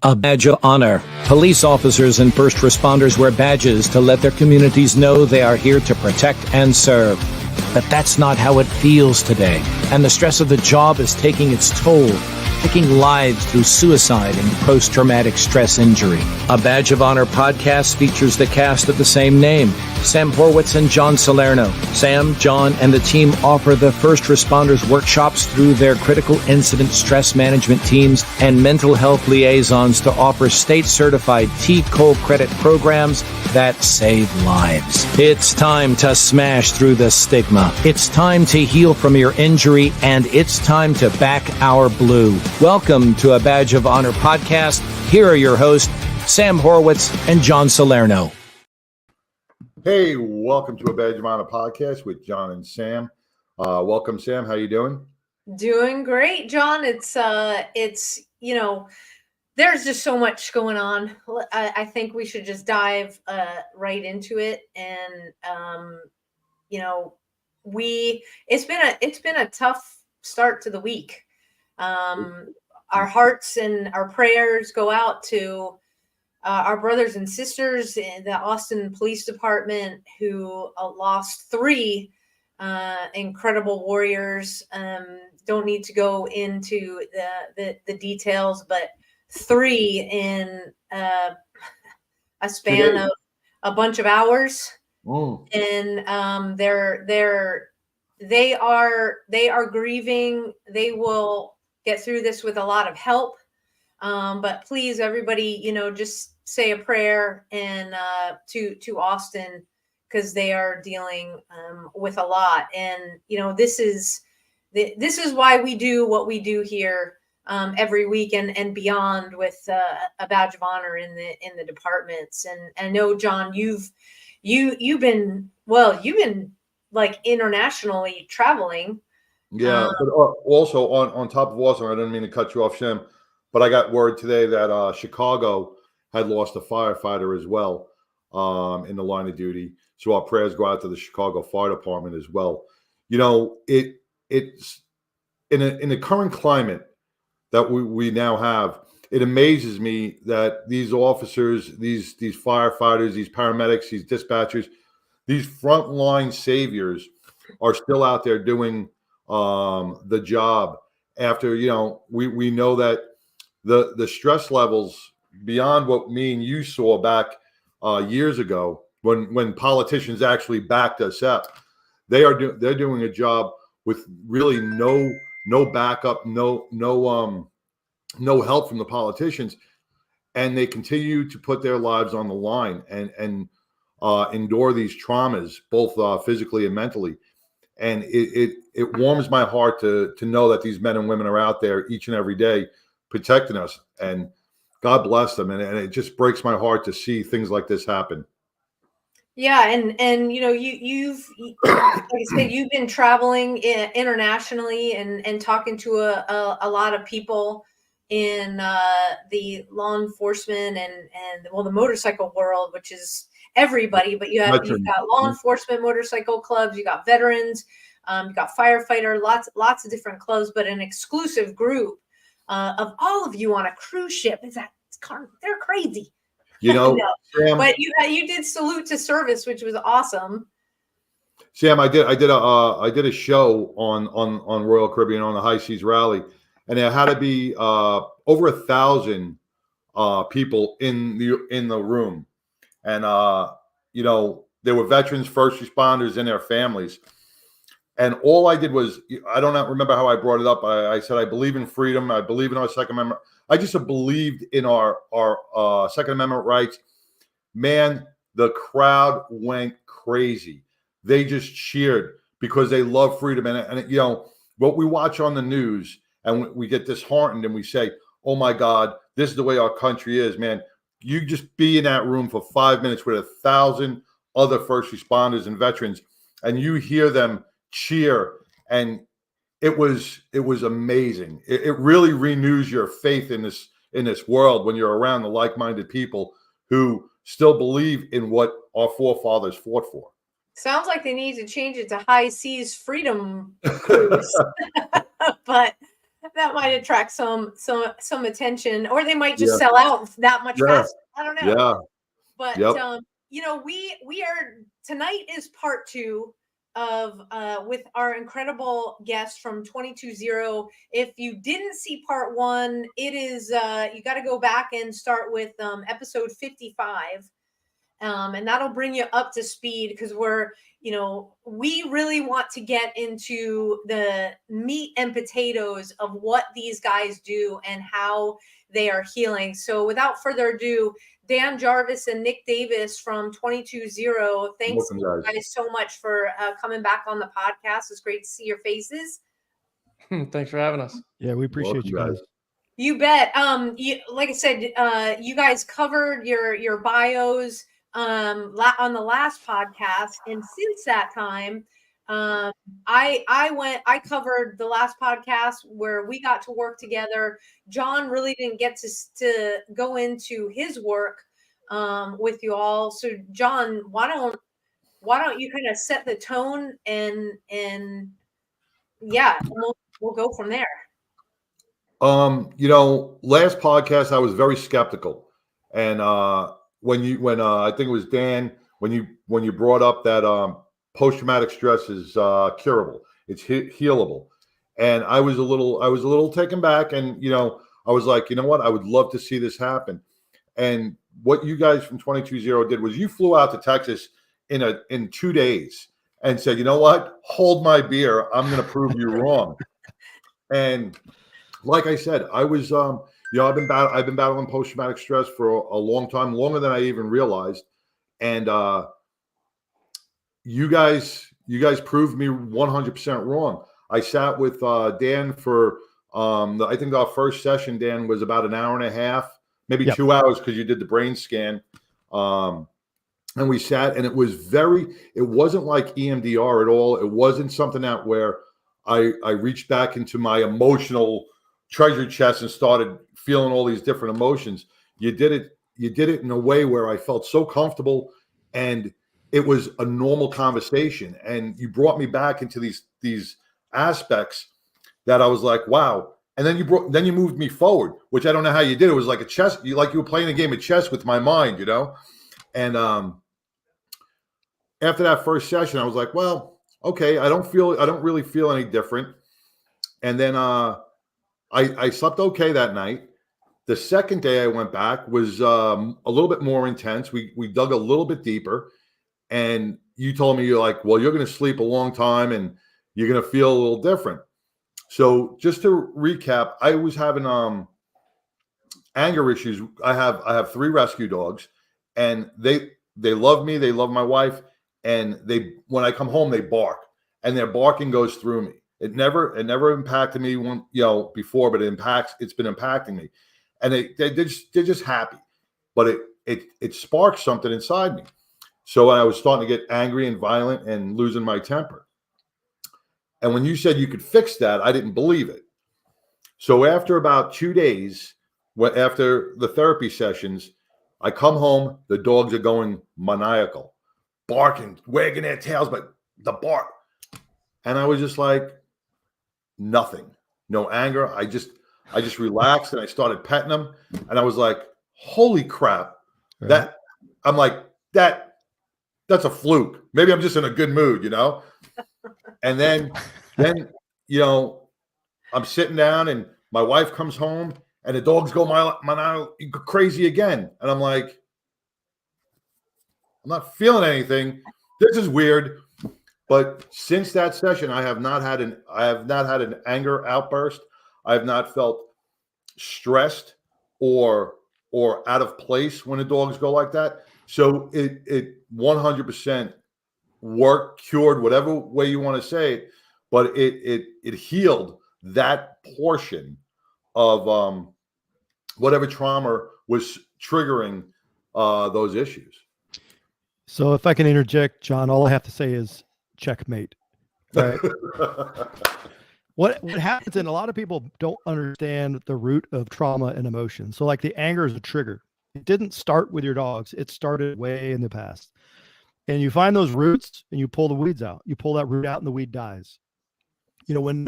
A badge of honor. Police officers and first responders wear badges to let their communities know they are here to protect and serve. But that's not how it feels today, and the stress of the job is taking its toll, taking lives through suicide and post-traumatic stress injury. A Badge of Honor podcast features the cast of the same name, Sam Horwitz and John Salerno. Sam, John, and the team offer the first responders workshops through their critical incident stress management teams and mental health liaisons to offer state-certified T-COLE credit programs that save lives. It's time to smash through the stigma. It's time to heal from your injury, and it's time to back our blue. Welcome to A Badge of Honor podcast. Here are your hosts, Sam Horwitz and John Salerno. Hey, welcome to A Badge of Honor podcast with John and Sam. Welcome, Sam. How you doing? Doing great, John. It's there's just so much going on. I think we should just dive right into it. And it's been a tough start to the week. Our hearts and our prayers go out to our brothers and sisters in the Austin Police Department who lost three incredible warriors. Don't need to go into the details, but three in a span of a bunch of hours. And they are grieving. They will get through this with a lot of help. But please, everybody, just say a prayer and to Austin, because they are dealing with a lot. And this is why we do what we do here every week and beyond with a badge of honor in the departments. And I know, John, you've been like internationally traveling. Yeah, but also on top of Austin, I didn't mean to cut you off, Sam, but I got word today that Chicago had lost a firefighter as well in the line of duty. So our prayers go out to the Chicago Fire Department as well. It's in the current climate that we now have. It amazes me that these officers, these firefighters, these paramedics, these dispatchers, these frontline saviors are still out there doing the job after, we know that the stress levels beyond what me and you saw back years ago when politicians actually backed us up. They're doing a job with really no backup, no help from the politicians, and they continue to put their lives on the line and endure these traumas, both physically and mentally. And it warms my heart to know that these men and women are out there each and every day protecting us, and God bless them. And it just breaks my heart to see things like this happen. Yeah. And you've like I said, you've been traveling internationally and talking to a lot of people in the law enforcement and the motorcycle world, which is everybody, but you've got law enforcement motorcycle clubs, you got veterans, you got firefighter, lots of different clubs, but an exclusive group of all of you on a cruise ship. They're crazy. Sam, but you did salute to service, which was awesome. Sam, I did a show on Royal Caribbean on the High Seas Rally, and there had to be over 1,000 people in the room. And, there were veterans, first responders, and their families. And all I did was, I don't remember how I brought it up. I said, I believe in freedom. I believe in our Second Amendment. I just believed in our Second Amendment rights. Man, the crowd went crazy. They just cheered because they love freedom. And what we watch on the news, and we get disheartened and we say, oh my God, this is the way our country is, man. You just be in that room for 5 minutes with 1,000 other first responders and veterans, and you hear them cheer, and it was amazing. It really renews your faith in this world when you're around the like-minded people who still believe in what our forefathers fought for. Sounds like they need to change it to High Seas Freedom Cruise. But that might attract some attention, or they might just sell out that much faster. I don't know. Yeah. But we are, tonight is part 2 of with our incredible guest from 22-0. If you didn't see part 1, it is you got to go back and start with episode 55. And that'll bring you up to speed, because we really want to get into the meat and potatoes of what these guys do and how they are healing. So without further ado, Dan Jarvis and Nick Davis from 22-0, thanks you guys so much for coming back on the podcast. It's great to see your faces. Thanks for having us. Yeah, we appreciate you guys. You bet. Like I said, you guys covered your bios on the last podcast, and since that time, I covered the last podcast where we got to work together. John really didn't get to go into his work with you all. So John, why don't you kind of set the tone and we'll go from there. Last podcast I was very skeptical, and when I think it was Dan, when you brought up that post-traumatic stress is curable, it's healable, and I was a little taken back, and I was like, you know what, I would love to see this happen. And what you guys from 22-0 did was you flew out to Texas in 2 days and said, you know what, hold my beer, I'm going to prove you wrong. And like I said, I was I've been battling post-traumatic stress for a long time, longer than I even realized. And you guys proved me 100% wrong. I sat with Dan for I think our first session, Dan, was about an hour and a half, maybe 2 hours, because you did the brain scan. And we sat, and it wasn't like EMDR at all. It wasn't something that where I reached back into my emotional treasure chest and started feeling all these different emotions. You did it in a way where I felt so comfortable, and it was a normal conversation. And you brought me back into these aspects that I was like, wow. And then you moved me forward, which I don't know how you did. It was like you were playing a game of chess with my mind, And after that first session, I was like, well, okay, I don't really feel any different. And then I slept okay that night. The second day I went back was a little bit more intense. We dug a little bit deeper, and you told me, you're like, well, you're going to sleep a long time and you're going to feel a little different. So just to recap, I was having anger issues. I have 3 rescue dogs, and they love me. They love my wife, and when I come home, they bark, and their barking goes through me. It never impacted me before, but it's been impacting me. And they're just happy, but it sparked something inside me. So I was starting to get angry and violent and losing my temper. And when you said you could fix that, I didn't believe it. So after about 2 days, after the therapy sessions, I come home, the dogs are going maniacal, barking, wagging their tails, but the bark. And I was just like, nothing, no anger. I just relaxed, and I started petting them, and I was like, holy crap. Right. That's a fluke. Maybe I'm just in a good mood, And then I'm sitting down, and my wife comes home, and the dogs go crazy again. And I'm like, I'm not feeling anything. This is weird. But since that session, I have not had an anger outburst. I have not felt stressed or out of place when the dogs go like that. So it 100% worked, cured, whatever way you want to say it, but it healed that portion of whatever trauma was triggering those issues. So if I can interject, John, all I have to say is checkmate. Right. What happens, and a lot of people don't understand the root of trauma and emotion. So like the anger is a trigger. It didn't start with your dogs. It started way in the past. And you find those roots and you pull the weeds out. You pull that root out and the weed dies. When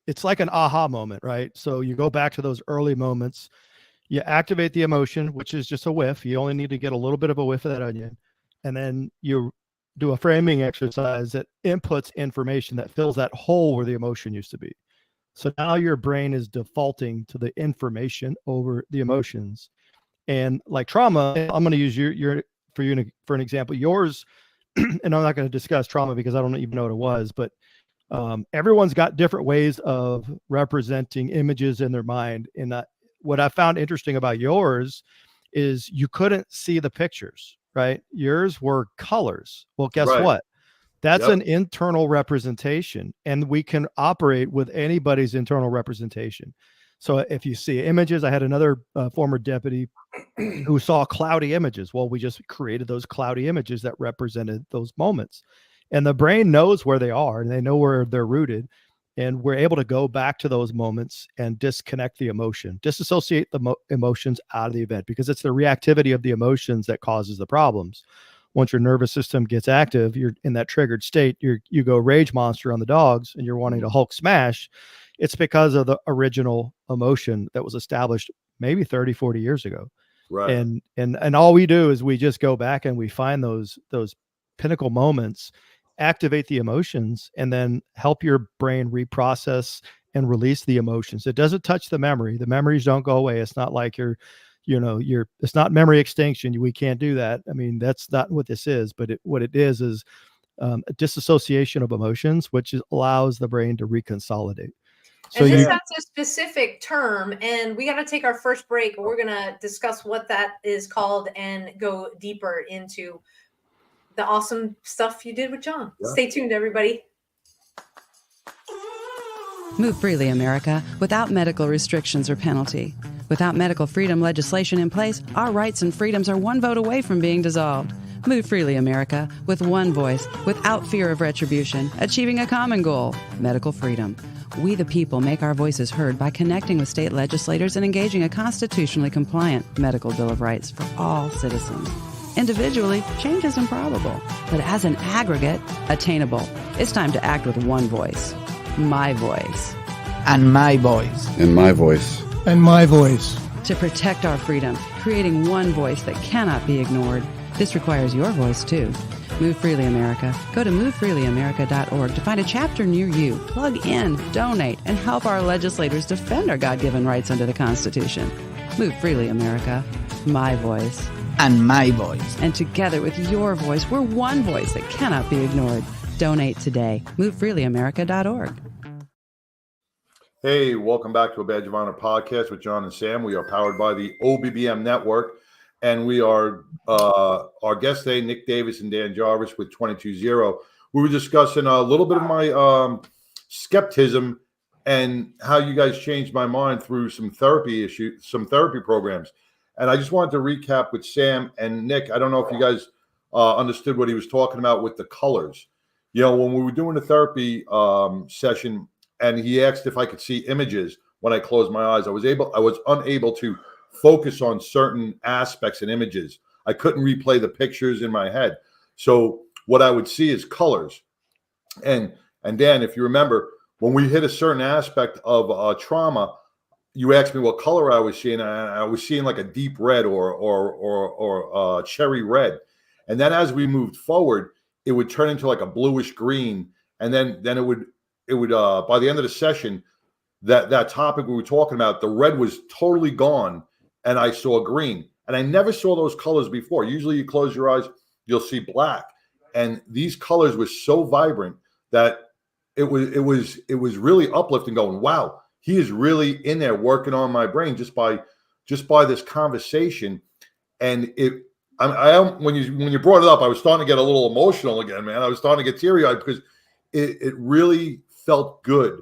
it's like an aha moment, right? So you go back to those early moments, you activate the emotion, which is just a whiff. You only need to get a little bit of a whiff of that onion. And then you do a framing exercise that inputs information that fills that hole where the emotion used to be. So now your brain is defaulting to the information over the emotions. And like trauma, I'm going to use for an example, yours, and I'm not going to discuss trauma because I don't even know what it was, but everyone's got different ways of representing images in their mind. And what I found interesting about yours is you couldn't see the pictures, right? Yours were colors. Well, guess what? That's an internal representation, and we can operate with anybody's internal representation. So if you see images, I had another former deputy who saw cloudy images. Well, we just created those cloudy images that represented those moments, and the brain knows where they are and they know where they're rooted. And we're able to go back to those moments and disconnect the emotion, disassociate the emotions out of the event, because it's the reactivity of the emotions that causes the problems. Once your nervous system gets active, you're in that triggered state, you go rage monster on the dogs and you're wanting to Hulk smash. It's because of the original emotion that was established maybe 30, 40 years ago. Right. And all we do is we just go back and we find those pinnacle moments, activate the emotions, and then help your brain reprocess and release the emotions. It doesn't touch the memory. The memories don't go away. It's not like it's not memory extinction. We can't do that. I mean, that's not what this is, but what it is a disassociation of emotions, which allows the brain to reconsolidate. So and this has a specific term, and we got to take our first break. We're going to discuss what that is called and go deeper into the awesome stuff you did with John. Yeah. Stay tuned, everybody. Move freely, America, without medical restrictions or penalty. Without medical freedom legislation in place, our rights and freedoms are one vote away from being dissolved. Move freely, America, with one voice, without fear of retribution, achieving a common goal, medical freedom. We the people make our voices heard by connecting with state legislators and engaging a constitutionally compliant medical Bill of Rights for all citizens. Individually, change is improbable, but as an aggregate, attainable. It's time to act with one voice. My voice. And my voice. And my voice. And my voice. To protect our freedom, creating one voice that cannot be ignored. This requires your voice, too. Move Freely America. Go to movefreelyamerica.org to find a chapter near you. Plug in, donate, and help our legislators defend our God-given rights under the Constitution. Move Freely America. My voice. And my voice. And together with your voice, we're one voice that cannot be ignored. Donate today. MoveFreelyAmerica.org. Hey, welcome back to a Badge of Honor podcast with John and Sam. We are powered by the OBBM network, and we are our guests today, Nick Davis and Dan Jarvis with 22-0. We were discussing a little bit of my skepticism and how you guys changed my mind through some therapy programs. And I just wanted to recap with Sam and Nick. I don't know if you guys understood what he was talking about with the colors. You know, when we were doing the therapy session, and he asked if I could see images when I closed my eyes, I was unable to focus on certain aspects and images. I couldn't replay the pictures in my head. So what I would see is colors. And Dan, if you remember, when we hit a certain aspect of trauma, you asked me what color I was seeing. I was seeing like a deep red or cherry red. And then as we moved forward, it would turn into like a bluish green. And then it would by the end of the session, that topic we were talking about, the red was totally gone, and I saw green. And I never saw those colors before. Usually you close your eyes, you'll see black. And these colors were so vibrant that it was really uplifting, going, wow, he is really in there working on my brain just by this conversation. And when you brought it up, I was starting to get a little emotional again, man. I was starting to get teary-eyed because it really felt good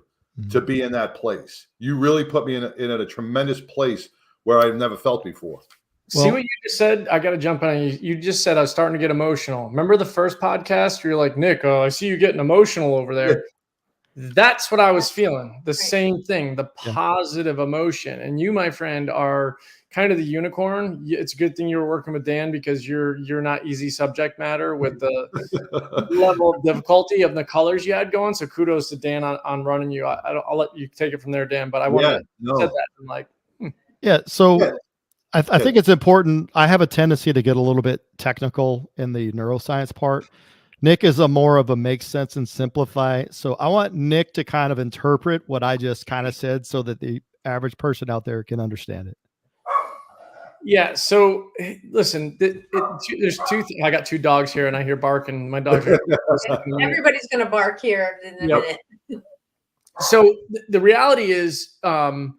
to be in that place. You really put me in a tremendous place where I've never felt before. See what you just said? I got to jump on you. You just said I was starting to get emotional. Remember the first podcast? You're like, Nick, I see you getting emotional over there. That's what I was feeling. The Right. same thing, the positive emotion. And you, my friend, are kind of the unicorn. It's a good thing you were working with Dan, because you're not easy subject matter with the level of difficulty of the colors you had going. So kudos to Dan on running you. I'll let you take it from there, Dan. But I want to said that and like, Yeah. So Yeah. I think it's important. I have a tendency to get a little bit technical in the neuroscience part. Nick is a more of a make sense and simplify. So I want Nick to kind of interpret what I just kind of said so that the average person out there can understand it. yeah. So listen, there's two. I got two dogs here, and I hear barking. My dogs are. Everybody's going to bark here in a minute. So the reality is, John,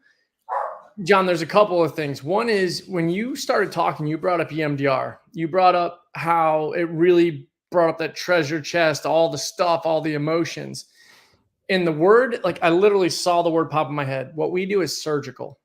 there's a couple of things. One is when you started talking, you brought up EMDR. You brought up how it really brought up that treasure chest, all the stuff, all the emotions. And the word, like I literally saw the word pop in my head. What we do is surgical,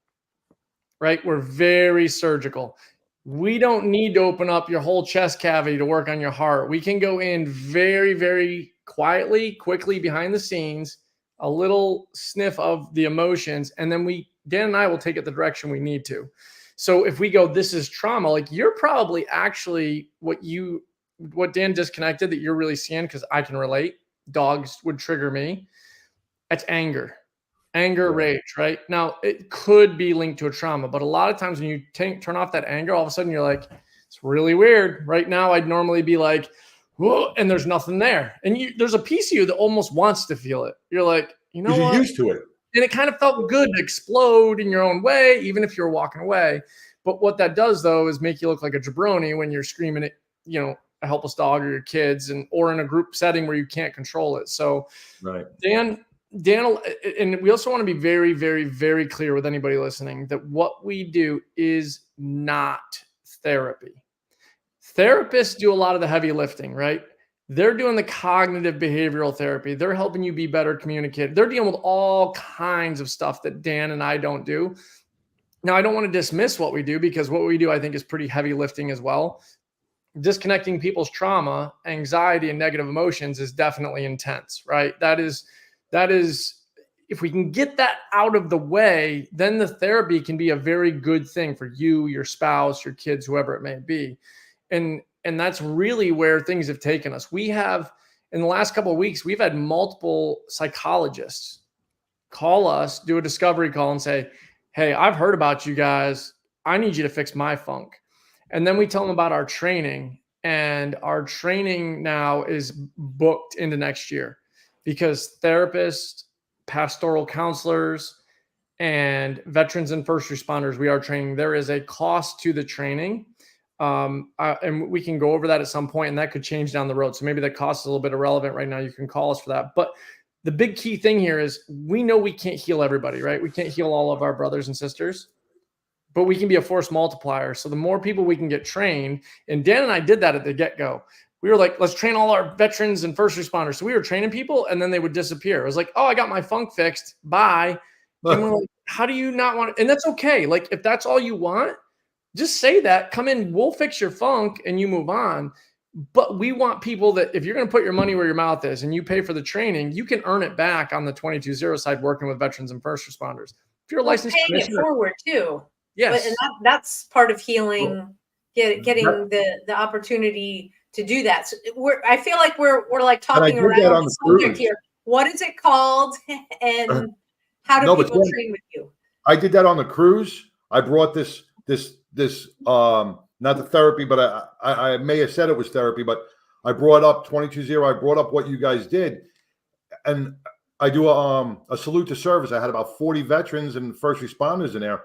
right? We're very surgical. We don't need to open up your whole chest cavity to work on your heart. We can go in very, very quietly, quickly behind the scenes, a little sniff of the emotions, and then Dan and I will take it the direction we need to. So if we go, this is trauma, like you're probably actually what Dan disconnected that you're really seeing, because I can relate. Dogs would trigger me. That's anger, rage, right? Now, it could be linked to a trauma, but a lot of times when you turn off that anger, all of a sudden you're like, it's really weird. Right now, I'd normally be like, whoa, and there's nothing there. And there's a piece of you that almost wants to feel it. You're like, you know what? You're used to it. And it kind of felt good to explode in your own way, even if you're walking away. But what that does, though, is make you look like a jabroni when you're screaming at, a helpless dog or your kids, or in a group setting where you can't control it. So, right. Dan, and we also want to be very, very, very clear with anybody listening that what we do is not therapy. Therapists do a lot of the heavy lifting, right? They're doing the cognitive behavioral therapy. They're helping you be better communicated. They're dealing with all kinds of stuff that Dan and I don't do. Now, I don't want to dismiss what we do, because what we do, I think, is pretty heavy lifting as well. Disconnecting people's trauma, anxiety, and negative emotions is definitely intense, right? That is, if we can get that out of the way, then the therapy can be a very good thing for you, your spouse, your kids, whoever it may be. And that's really where things have taken us. We have, in the last couple of weeks, we've had multiple psychologists call us, do a discovery call and say, hey, I've heard about you guys. I need you to fix my funk. And then we tell them about our training, and our training now is booked into next year, because therapists, pastoral counselors, and veterans and first responders, we are training. There is a cost to the training. And we can go over that at some point, and that could change down the road. So maybe that cost is a little bit irrelevant right now. You can call us for that. But the big key thing here is we know we can't heal everybody, right? We can't heal all of our brothers and sisters, but we can be a force multiplier. So the more people we can get trained, and Dan and I did that at the get-go. We were like, let's train all our veterans and first responders. So we were training people, and then they would disappear. It was like, oh, I got my funk fixed. Bye. And we're like, how do you not want it? And that's okay. Like, if that's all you want, just say that. Come in, we'll fix your funk, and you move on. But we want people that, if you're going to put your money where your mouth is and you pay for the training, you can earn it back on the 22-0 side working with veterans and first responders. If you're a licensed paying it forward too. Yes. But, and that's part of healing, getting the opportunity to do that. So I feel like we're like talking around the subject here. What is it called, and how do people train with you? I did that on the cruise. I brought this not the therapy, but I may have said it was therapy, but I brought up 22-0. I brought up what you guys did, and I do a salute to service. I had about 40 veterans and first responders in there,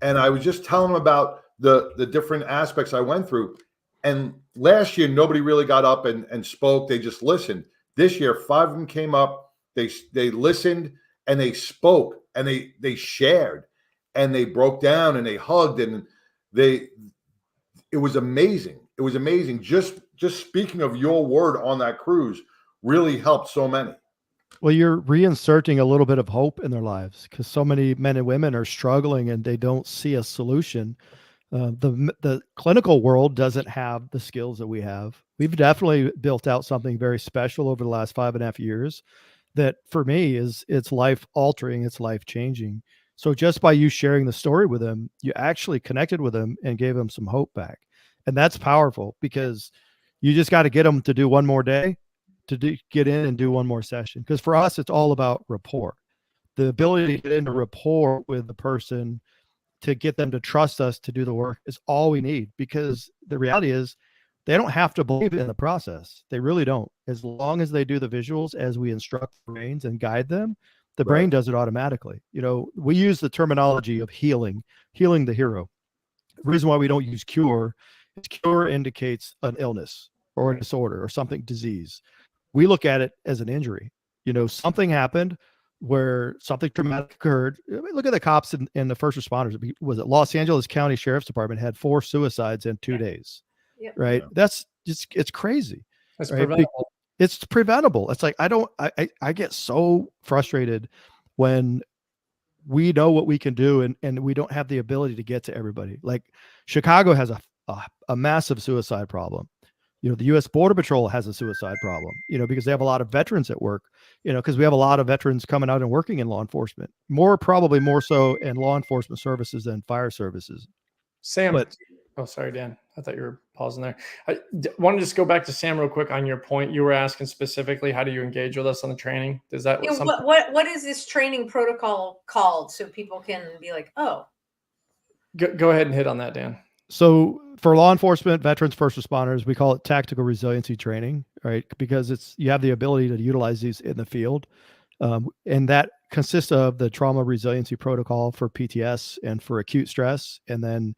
and I was just telling them about the different aspects I went through. And last year, nobody really got up and spoke. They just listened. This year, 5 of them came up. They listened and they spoke and they shared and they broke down and they hugged and it was amazing. It was amazing. Just speaking of your word on that cruise really helped so many. Well, you're reinserting a little bit of hope in their lives, because so many men and women are struggling and they don't see a solution. The clinical world doesn't have the skills that we have. We've definitely built out something very special over the last 5.5 years that for me it's life altering, it's life changing. So just by you sharing the story with them, you actually connected with them and gave them some hope back. And that's powerful, because you just got to get them to do one more day, get in and do one more session. Because for us, it's all about rapport. The ability to get into rapport with the person, to get them to trust us to do the work, is all we need. Because the reality is, they don't have to believe in the process. They really don't. As long as they do the visuals as we instruct the brains and guide them, the brain does it automatically. You know, we use the terminology of healing the hero. The reason why we don't use cure is cure indicates an illness or a disorder or something, disease. We look at it as an injury. You know, something happened where something traumatic occurred. I mean, look at the cops and the first responders. Was it Los Angeles County Sheriff's Department had 4 suicides in 2 days? Yep. Right. Yeah. That's just, it's crazy. That's right? preventable. It's preventable. It's like, I get so frustrated when we know what we can do and we don't have the ability to get to everybody. Like Chicago has a massive suicide problem. You know, the U.S. Border Patrol has a suicide problem, you know, because they have a lot of veterans at work, you know, because we have a lot of veterans coming out and working in law enforcement, probably more so in law enforcement services than fire services. Sam, oh, sorry, Dan. I thought you were pausing there. I want to just go back to Sam real quick on your point. You were asking specifically, how do you engage with us on the training? Is that what is this training protocol called, so people can be like, oh. Go ahead and hit on that, Dan. So for law enforcement, veterans, first responders, we call it Tactical Resiliency Training, right? Because you have the ability to utilize these in the field. And that consists of the Trauma Resiliency Protocol for PTS and for acute stress, and then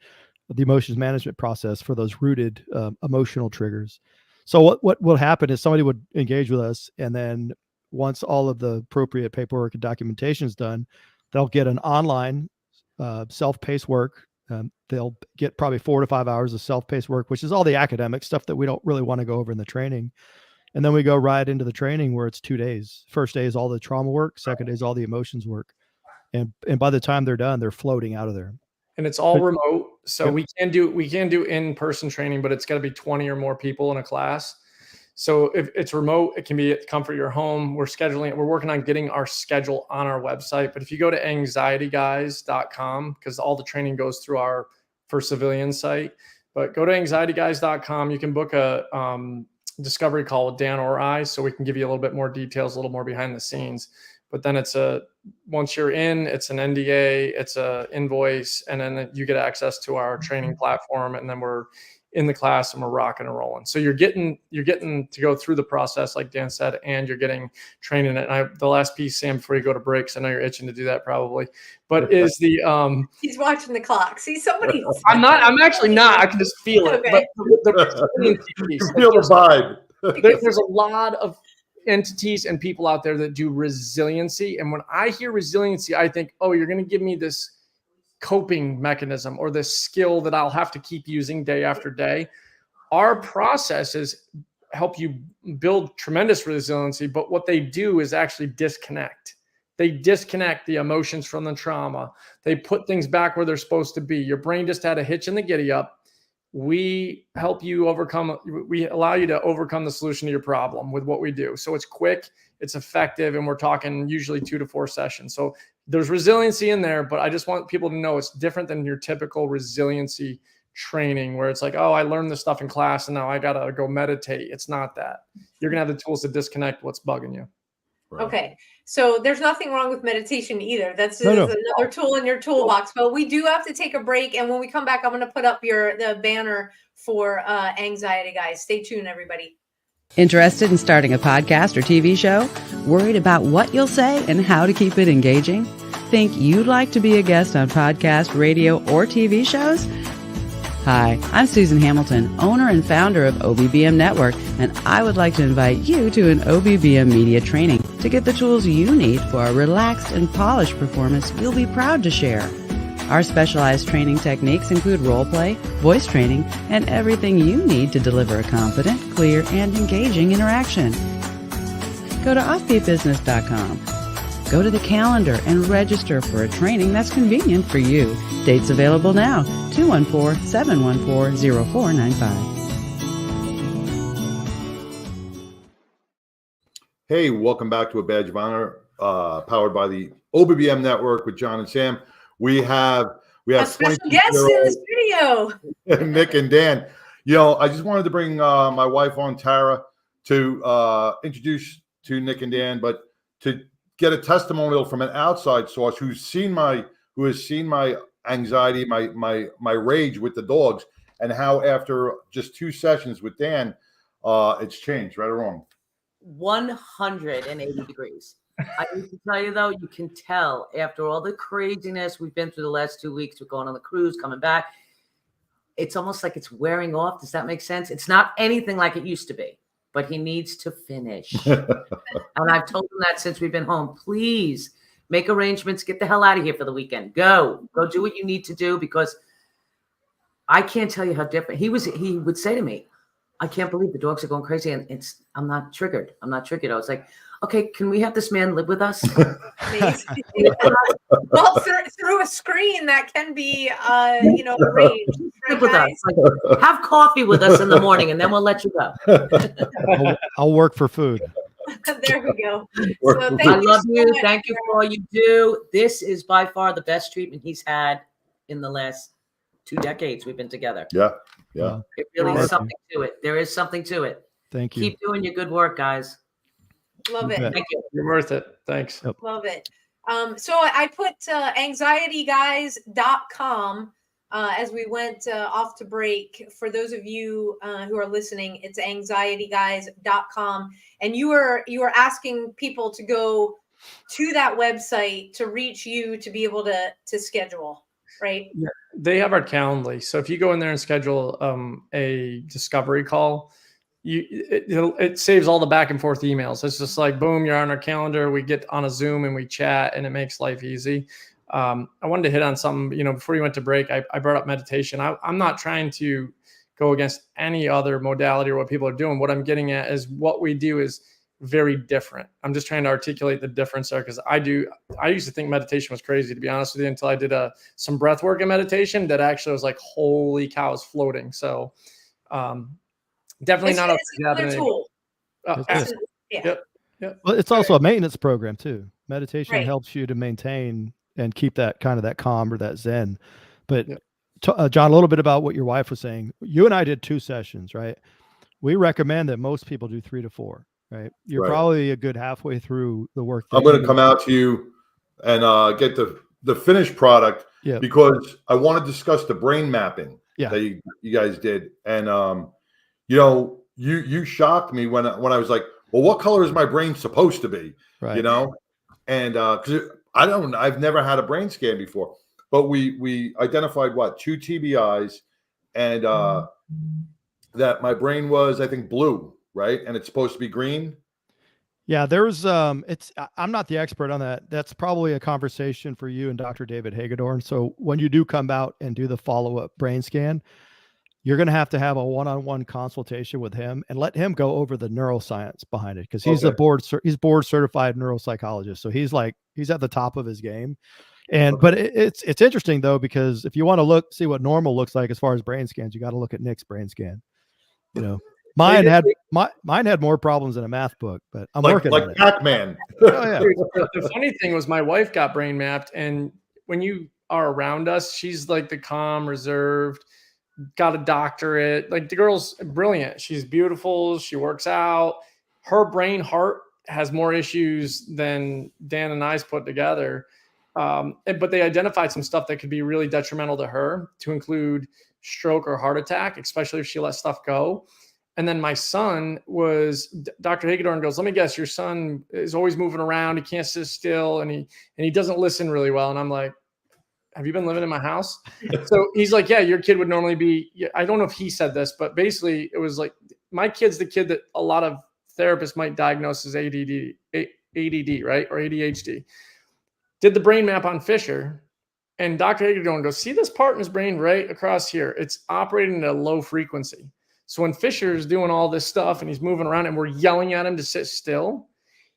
the emotions management process for those rooted emotional triggers. So what will happen is somebody would engage with us, and then once all of the appropriate paperwork and documentation is done, they'll get an online self-paced work. They'll get probably 4 to 5 hours of self-paced work, which is all the academic stuff that we don't really want to go over in the training. And then we go right into the training where it's 2 days. First day is all the trauma work. Second day is all the emotions work. And by the time they're done, they're floating out of there. And it's all remote. So we can do in-person training, but it's got to be 20 or more people in a class. So if it's remote, it can be at the comfort of your home. We're working on getting our schedule on our website. But if you go to anxietyguys.com, because all the training goes through our For Civilians site, but go to anxietyguys.com. You can book a discovery call with Dan or I, so we can give you a little bit more details, a little more behind the scenes. But then once you're in, it's an NDA, it's a invoice, and then you get access to our training platform, and then we're in the class and we're rocking and rolling. So you're getting to go through the process, like Dan said, and you're getting trained in it. And the last piece, Sam, before you go to breaks, I know you're itching to do that probably, but is the he's watching the clock. See, somebody. I'm actually not. I can just feel it. Okay. But the piece, Feel the vibe. there's a lot of entities and people out there that do resiliency. And when I hear resiliency, I think, oh, you're going to give me this coping mechanism or this skill that I'll have to keep using day after day. Our processes help you build tremendous resiliency, but what they do is actually disconnect. They disconnect the emotions from the trauma. They put things back where they're supposed to be. Your brain just had a hitch in the giddy up. We help you we allow you to overcome the solution to your problem with what we do. So it's quick, it's effective, and we're talking usually 2 to 4 sessions. So there's resiliency in there, but I just want people to know it's different than your typical resiliency training where it's like, oh, I learned this stuff in class and now I got to go meditate. It's not that. You're going to have the tools to disconnect what's bugging you. Right. Okay. So there's nothing wrong with meditation either. That's No. another tool in your toolbox. But we do have to take a break. And when we come back, I'm going to put up the banner for Anxiety Guys. Stay tuned, everybody. Interested in starting a podcast or TV show? Worried about what you'll say and how to keep it engaging? Think you'd like to be a guest on podcast, radio, or TV shows? Hi, I'm Susan Hamilton, owner and founder of OBBM Network, and I would like to invite you to an OBBM media training to get the tools you need for a relaxed and polished performance you'll be proud to share. Our specialized training techniques include role play, voice training, and everything you need to deliver a confident, clear, and engaging interaction. Go to offbeatbusiness.com. Go to the calendar and register for a training that's convenient for you. Dates available now, 214-714-0495. Hey, welcome back to A Badge of Honor, powered by the OBBM Network with John and Sam. We have A special guest in the studio. Nick and Dan. I just wanted to bring my wife on, Tara, to introduce to Nick and Dan, but to get a testimonial from an outside source who has seen my anxiety, my rage with the dogs, and how after just 2 sessions with Dan, it's changed. Right or wrong? 180 degrees. I need to tell you though, you can tell after all the craziness we've been through the last 2 weeks, we're going on the cruise, coming back. It's almost like it's wearing off. Does that make sense? It's not anything like it used to be, but he needs to finish. And I've told him that since we've been home. Please make arrangements. Get the hell out of here for the weekend. Go do what you need to do, because I can't tell you how different he would say to me, I can't believe the dogs are going crazy, and I'm not triggered. I was like, okay, can we have this man live with us? Well, through a screen that can be, arranged. Live with us. Like, have coffee with us in the morning, and then we'll let you go. I'll work for food. There we go. So thank I love so you. much Thank you for all you do. This is by far the best treatment he's had in the last 2 decades we've been together. Yeah. It really is something to it. There is something to it. Thank you. Keep doing your good work, guys. Love it. Thank you. You're worth it. Thanks. Yep. Love it. So I put anxietyguys.com as we went off to break. For those of you who are listening, it's anxietyguys.com. And you are asking people to go to that website to reach you to be able to schedule, right? Yeah, they have our Calendly. So if you go in there and schedule a discovery call, it saves all the back and forth emails. It's just like, boom, you're on our calendar. We get on a Zoom and we chat, and it makes life easy. I wanted to hit on something, before you went to break, I brought up meditation. I'm not trying to go against any other modality or what people are doing. What I'm getting at is what we do is very different. I'm just trying to articulate the difference there, because I used to think meditation was crazy, to be honest with you, until I did some breath work and meditation that actually was like, holy cow, is floating. So definitely not another tool. Yep. Well, it's also a maintenance program too. Meditation Right. helps you to maintain and keep that kind of that calm or that zen. But John, a little bit about what your wife was saying. You and I did 2 sessions, right? We recommend that most people do 3 to 4. Right. You're Right. probably a good halfway through the work. I'm going to come out to you and get the finished product, because I want to discuss the brain mapping that you guys did. And, you shocked me when I was like, well, what color is my brain supposed to be? Right. And because I've never had a brain scan before, but we identified 2 TBIs, and that my brain was, I think, blue. Right. And it's supposed to be green. Yeah, there's I'm not the expert on that. That's probably a conversation for you and Dr. David Hagedorn. So when you do come out and do the follow-up brain scan, you're going to have a one-on-one consultation with him and let him go over the neuroscience behind it, because he's he's board certified neuropsychologist. So he's at the top of his game. And but it's interesting though, because if you want to see what normal looks like as far as brain scans, you got to look at Nick's brain scan. Mine had more problems than a math book, but I'm working on it. Pac-Man. Oh, yeah. The funny thing was, my wife got brain mapped, and when you are around us, she's like the calm, reserved, got a doctorate. Like, the girl's brilliant. She's beautiful. She works out. Her brain heart has more issues than Dan and I's put together. But they identified some stuff that could be really detrimental to her, to include stroke or heart attack, especially if she lets stuff go. And then my son Dr. Hagedorn goes, let me guess, your son is always moving around. He can't sit still, and he doesn't listen really well. And I'm like, have you been living in my house? So he's like, yeah, your kid would normally be, I don't know if he said this, but basically it was like, my kid's the kid that a lot of therapists might diagnose as ADD, right? Or ADHD. Did the brain map on Fisher, and Dr. Hagedorn goes, see this part in his brain right across here? It's operating at a low frequency. So when Fisher's doing all this stuff and he's moving around and we're yelling at him to sit still,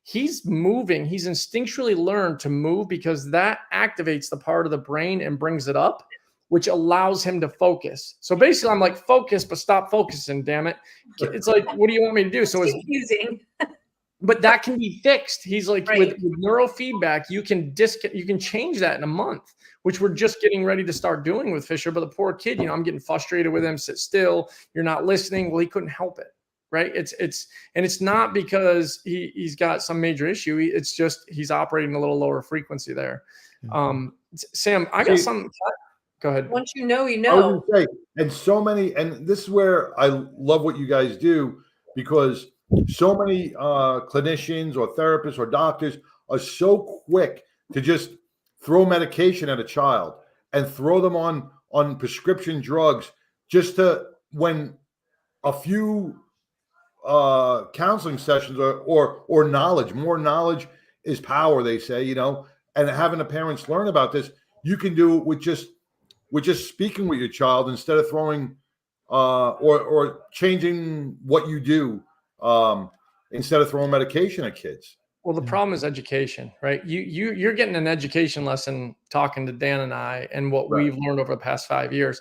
he's moving. He's instinctually learned to move, because that activates the part of the brain and brings it up, which allows him to focus. So basically I'm like, focus, but stop focusing, damn it. It's like, what do you want me to do? So it's confusing. but that can be fixed. He's like, Right. with neurofeedback, you can change that in a month, which we're just getting ready to start doing with Fisher. But the poor kid, I'm getting frustrated with him. Sit still. You're not listening. Well, he couldn't help it. Right. It's not because he's got some major issue. It's just, he's operating a little lower frequency there. Sam, I got something. Go ahead. Once you know, I was gonna say, and this is where I love what you guys do, because so many clinicians or therapists or doctors are so quick to just throw medication at a child and throw them on prescription drugs, just to, when a few counseling sessions or knowledge, more knowledge is power, they say, and having the parents learn about this, you can do it with just speaking with your child, instead of throwing or changing what you do, instead of throwing medication at kids. Well, the problem is education, right? You're getting an education lesson talking to Dan and I, and what we've learned over the past 5 years.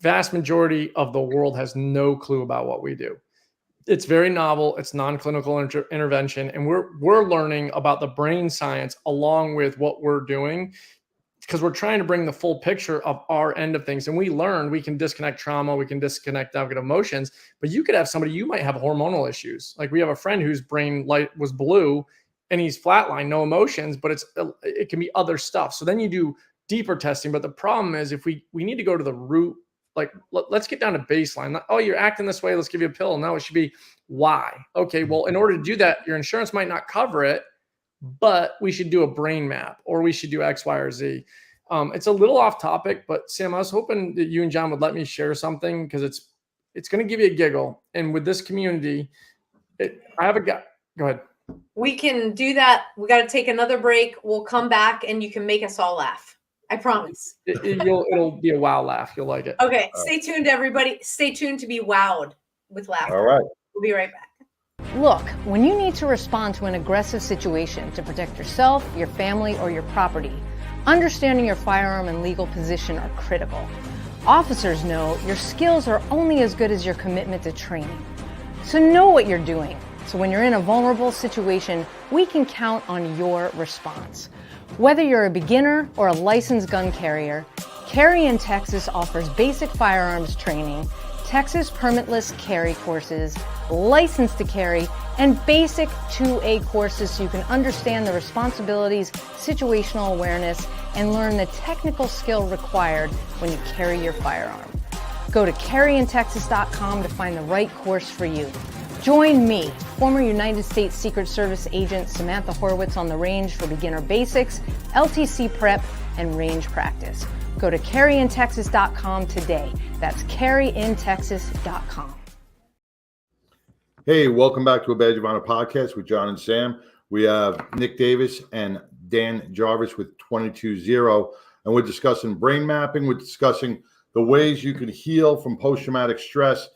Vast majority of the world has no clue about what we do. It's very novel. It's non-clinical intervention, and we're learning about the brain science along with what we're doing, because we're trying to bring the full picture of our end of things. And we learned we can disconnect trauma, we can disconnect negative emotions, but you could have somebody, you might have hormonal issues. Like, we have a friend whose brain light was blue and he's flatline, no emotions, but it can be other stuff. So then you do deeper testing. But the problem is, if we need to go to the root, like, let's get down to baseline. Oh, you're acting this way, let's give you a pill. No, it should be why. Okay, well, in order to do that, your insurance might not cover it, but we should do a brain map, or we should do X, Y, or Z. It's a little off topic, but Sam, I was hoping that you and John would let me share something, because it's going to give you a giggle. And with this community, I have a guy. Go ahead. We can do that. We got to take another break. We'll come back and you can make us all laugh. I promise. It'll be a wow laugh. You'll like it. Okay. Stay tuned, everybody. Stay tuned to be wowed with laughter. All right. We'll be right back. Look, when you need to respond to an aggressive situation to protect yourself, your family, or your property, understanding your firearm and legal position are critical. Officers know your skills are only as good as your commitment to training. So know what you're doing. So when you're in a vulnerable situation, we can count on your response. Whether you're a beginner or a licensed gun carrier, Carry in Texas offers basic firearms training, Texas permitless carry courses, license to carry, and basic 2A courses so you can understand the responsibilities, situational awareness, and learn the technical skill required when you carry your firearm. Go to carryintexas.com to find the right course for you. Join me, former United States Secret Service agent Samantha Horwitz, on the range for beginner basics, LTC prep, and range practice. Go to carryintexas.com today. That's carryintexas.com. Hey, welcome back to a Badge of Honor podcast with John and Sam. We have Nick Davis and Dan Jarvis with 22-0, and we're discussing brain mapping. We're discussing the ways you can heal from post-traumatic stress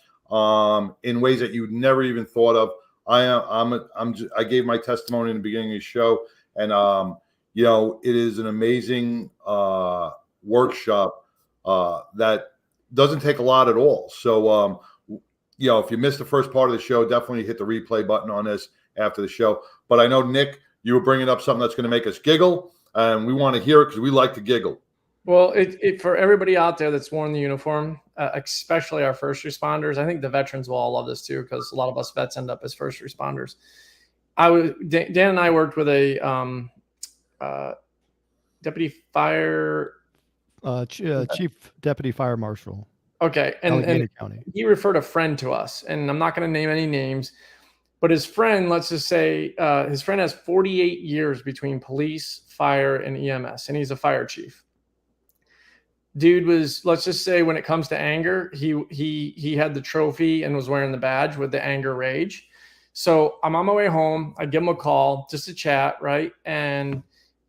in ways that you never even thought of. I gave my testimony in the beginning of the show, and it is an amazing workshop that doesn't take a lot at all. So if you missed the first part of the show, definitely hit the replay button on this after the show. But I know, Nick, you were bringing up something that's going to make us giggle, and we want to hear it because we like to giggle. Well, for everybody out there that's worn the uniform, especially our first responders, I think the veterans will all love this too, because a lot of us vets end up as first responders. Dan and I worked with a deputy fire, chief deputy fire marshal. Okay, and he referred a friend to us, and I'm not going to name any names, but his friend, let's just say, his friend has 48 years between police, fire, and EMS, and he's a fire chief. Dude was, let's just say, when it comes to anger, he had the trophy and was wearing the badge with the anger rage. So I'm on my way home. I give him a call just to chat, right? And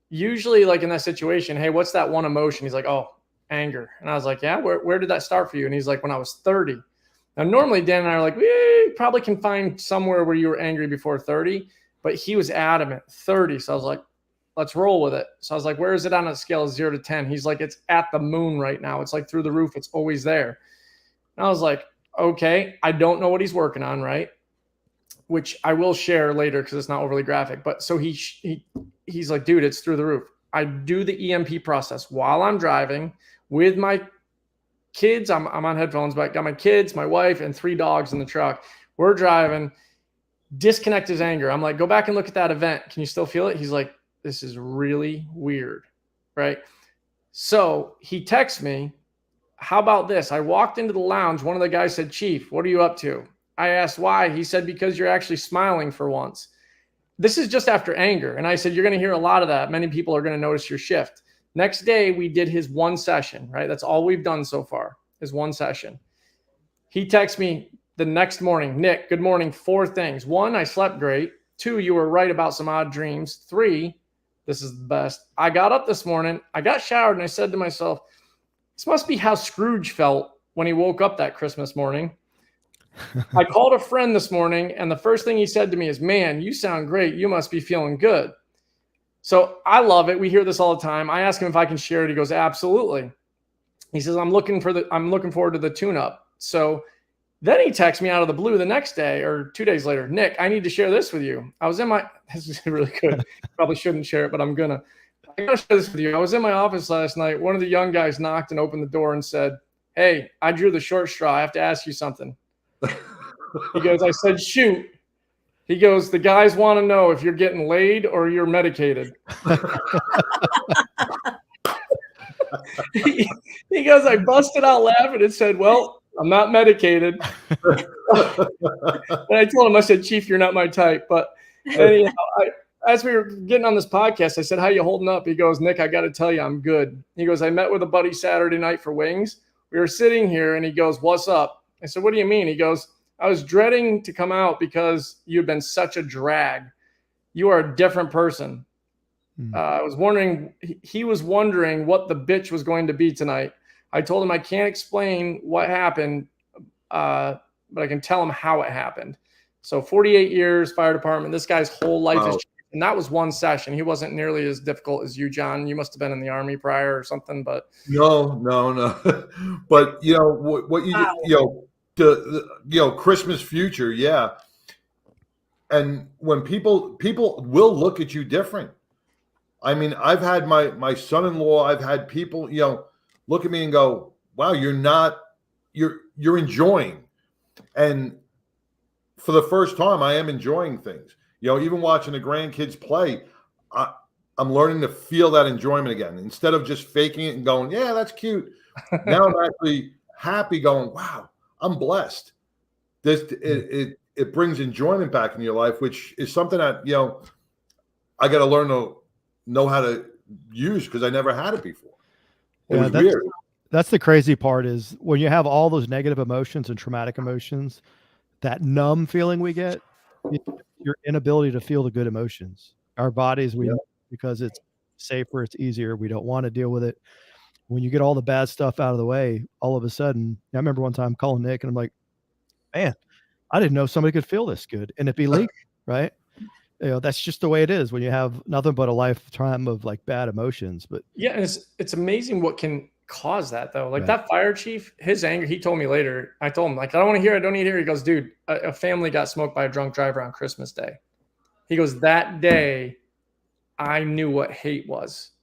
usually, like in that situation, hey, what's that one emotion? He's like, oh, anger. And I was like, yeah, where did that start for you? And he's like, when I was 30. Now, normally Dan and I are like, we probably can find somewhere where you were angry before 30, but he was adamant, 30. So I was like, let's roll with it. So I was like, where is it on a scale of 0 to 10? He's like, it's at the moon right now. It's like through the roof. It's always there. And I was like, okay, I don't know what he's working on, right? which I will share later because it's not overly graphic. But so he's like, dude, it's through the roof. I do the EMP process while I'm driving with my kids. I'm on headphones, but I got my kids, my wife, and 3 dogs in the truck. We're driving. Disconnect his anger. I'm like, go back and look at that event. Can you still feel it? He's like, this is really weird, right? So he texts me, how about this? I walked into the lounge. One of the guys said, Chief, what are you up to? I asked why. He said, because you're actually smiling for once. This is just after anger. And I said, you're going to hear a lot of that. Many people are going to notice your shift. Next day, we did his 1 session, right? That's all we've done so far is 1 session. He texts me the next morning, Nick, good morning. 4 things. 1, I slept great. 2, you were right about some odd dreams. 3, this is the best. I got up this morning, I got showered, and I said to myself, this must be how Scrooge felt when he woke up that Christmas morning. I called a friend this morning, and the first thing he said to me is, man, you sound great. You must be feeling good. So I love it. We hear this all the time. I ask him if I can share it. He goes, absolutely. He says, I'm looking forward to the tune-up. So then he texts me out of the blue the next day or 2 days later, Nick, I need to share this with you. This is really good. Probably shouldn't share it, but I gotta share this with you. I was in my office last night. One of the young guys knocked and opened the door and said, hey, I drew the short straw. I have to ask you something. He goes, I said, shoot. He goes, the guys want to know if you're getting laid or you're medicated. He goes, I busted out laughing and said, well, I'm not medicated. And I told him, I said, Chief, you're not my type. But anyhow, as we were getting on this podcast, I said, how you holding up? He goes, Nick, I got to tell you, I'm good. He goes, I met with a buddy Saturday night for wings. We were sitting here and he goes, what's up? I said, what do you mean? He goes, I was dreading to come out because you've been such a drag. You are a different person. I was wondering, he was wondering what the bitch was going to be tonight. I told him I can't explain what happened, but I can tell him how it happened. So 48 years, fire department, this guy's whole life has changed. And that was 1 session. He wasn't nearly as difficult as you, John. You must have been in the Army prior or something, but. No. But, you know, what you, Christmas future. Yeah. And when people will look at you different. I mean, I've had my son-in-law, I've had people, look at me and go, wow, you're enjoying. And for the first time, I am enjoying things. Even watching the grandkids play, I'm learning to feel that enjoyment again. Instead of just faking it and going, yeah, that's cute. Now I'm actually happy going, wow, I'm blessed. It brings enjoyment back in your life, which is something that, I got to learn to know how to use because I never had it before. It was weird. That's the crazy part is when you have all those negative emotions and traumatic emotions, that numb feeling we get, your inability to feel the good emotions. Our bodies, because it's safer, it's easier. We don't want to deal with it. When you get all the bad stuff out of the way, all of a sudden, I remember one time calling Nick and I'm like, man, I didn't know somebody could feel this good and it'd be legal, right? That's just the way it is when you have nothing but a lifetime of like bad emotions. But yeah, and it's amazing what can cause that though. Like that fire chief, his anger, he told me later, I told him like, I don't want to hear it. I don't need to hear it. He goes, dude, a family got smoked by a drunk driver on Christmas Day. He goes, that day I knew what hate was.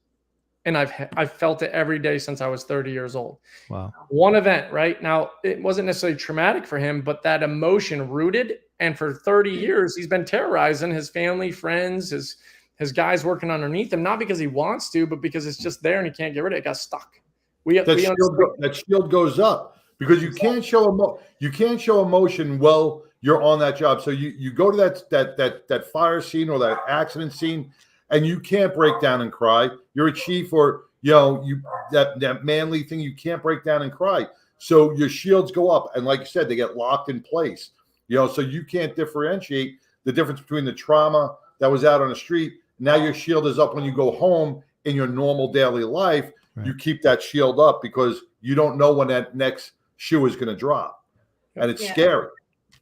And I've felt it every day since I was 30 years old. Wow. One event, right? Now, it wasn't necessarily traumatic for him, but that emotion rooted. And for 30 years, he's been terrorizing his family, friends, his guys working underneath him, not because he wants to, but because it's just there and he can't get rid of it. It got stuck. That shield goes up because you can't show emotion while you're on that job. So you go to that fire scene or that accident scene, and you can't break down and cry. You're a chief, or that manly thing. You can't break down and cry. So your shields go up, and like you said, they get locked in place. So you can't differentiate the difference between the trauma that was out on the street. Now your shield is up when you go home in your normal daily life. Right. You keep that shield up because you don't know when that next shoe is going to drop, and it's scary.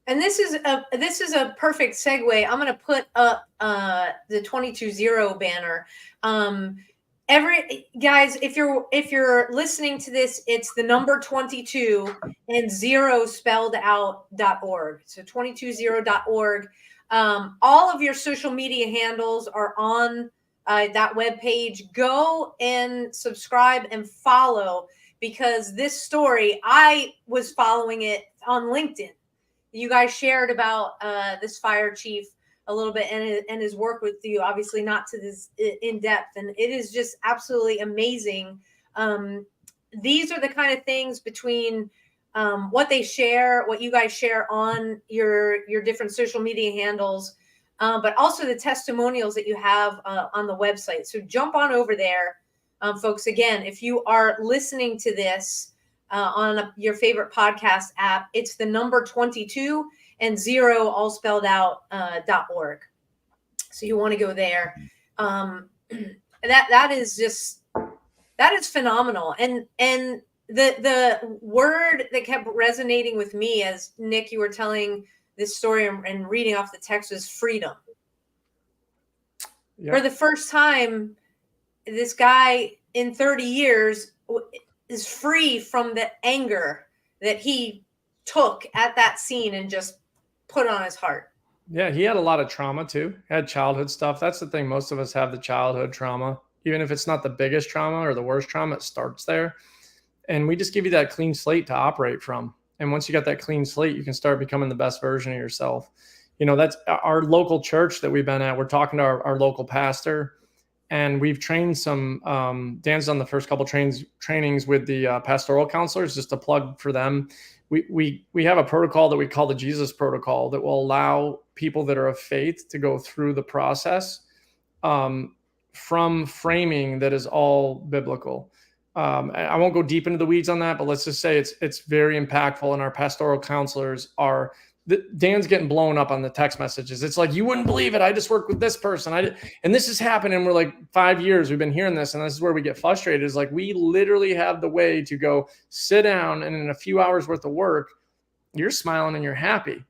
And this is a perfect segue. I'm going to put up the 22-0 banner. Guys, if you're listening to this, it's the number 22 and 0 spelled out .org. So 220.org. All of your social media handles are on that webpage. Go and subscribe and follow, because this story, I was following it on LinkedIn. You guys shared about this fire chief a little bit and his work with you, obviously not to this in depth. And it is just absolutely amazing. These are the kind of things between what they share, what you guys share on your different social media handles, but also the testimonials that you have on the website. So jump on over there, folks. Again, if you are listening to this on your favorite podcast app, it's the number 22 and 0 all spelled out .org. So you want to go there. That is phenomenal. And the word that kept resonating with me as Nick, you were telling this story and reading off the text, was freedom. Yep. For the first time, this guy in 30 years is free from the anger that he took at that scene and just put on his heart. Yeah, he had a lot of trauma too. Had childhood stuff. That's the thing. Most of us have the childhood trauma. Even if it's not the biggest trauma or the worst trauma, it starts there. And we just give you that clean slate to operate from. And once you got that clean slate, you can start becoming the best version of yourself. You know, that's our local church that we've been at. We're talking to our local pastor, and we've trained some, Dan's done the first couple trainings with the pastoral counselors, just a plug for them. We have a protocol that we call the Jesus protocol that will allow people that are of faith to go through the process from framing that is all biblical. I won't go deep into the weeds on that, but let's just say it's very impactful. And our pastoral counselors Dan's getting blown up on the text messages. It's like, you wouldn't believe it. I just worked with this person. And this has happened. And we're like, 5 years we've been hearing this. And this is where we get frustrated, is like, we literally have the way to go sit down, and in a few hours worth of work, you're smiling and you're happy.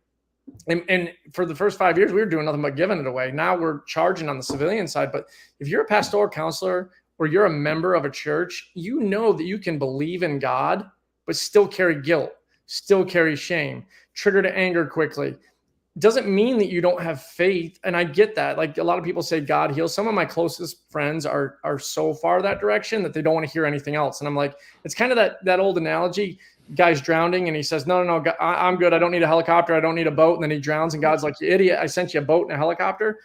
And for the first 5 years, we were doing nothing but giving it away. Now we're charging on the civilian side. But if you're a pastoral counselor or you're a member of a church, you know that you can believe in God, but still carry guilt, still carry shame, trigger to anger quickly. Doesn't mean that you don't have faith. And I get that. Like, a lot of people say God heals. Some of my closest friends are so far that direction that they don't want to hear anything else. And I'm like, it's kind of that old analogy. Guy's drowning and he says, no, I'm good. I don't need a helicopter. I don't need a boat. And then he drowns, and God's like, you idiot, I sent you a boat and a helicopter.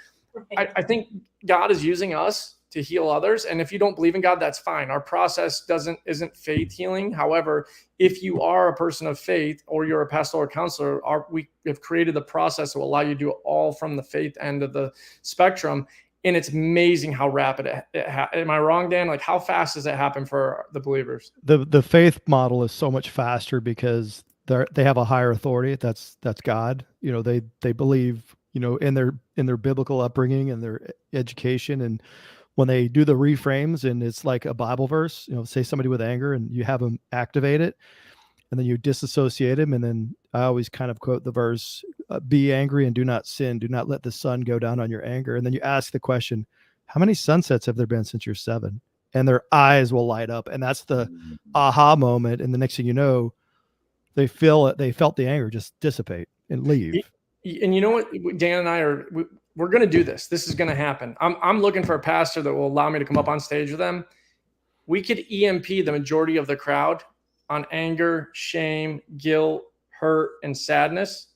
Right. I think God is using us to heal others. And if you don't believe in God, that's fine. Our process isn't faith healing. However, if you are a person of faith or you're a pastoral counselor, we have created the process that will allow you to do it all from the faith end of the spectrum. And it's amazing how rapid it am I wrong, Dan? Like, how fast does it happen for the believers? The faith model is so much faster because they have a higher authority. That's God. You know, they believe, you know, in their biblical upbringing and their education. And when they do the reframes, and it's like a Bible verse, you know, say somebody with anger, and you have them activate it, and then you disassociate them. And then I always kind of quote the verse, be angry and do not sin. Do not let the sun go down on your anger. And then you ask the question, how many sunsets have there been since you're 7? And their eyes will light up. And that's the aha moment. And the next thing you know, they felt the anger just dissipate and leave. And you know what, Dan and I we're going to do this. This is going to happen. I'm looking for a pastor that will allow me to come up on stage with them. We could EMP the majority of the crowd on anger, shame, guilt, hurt, and sadness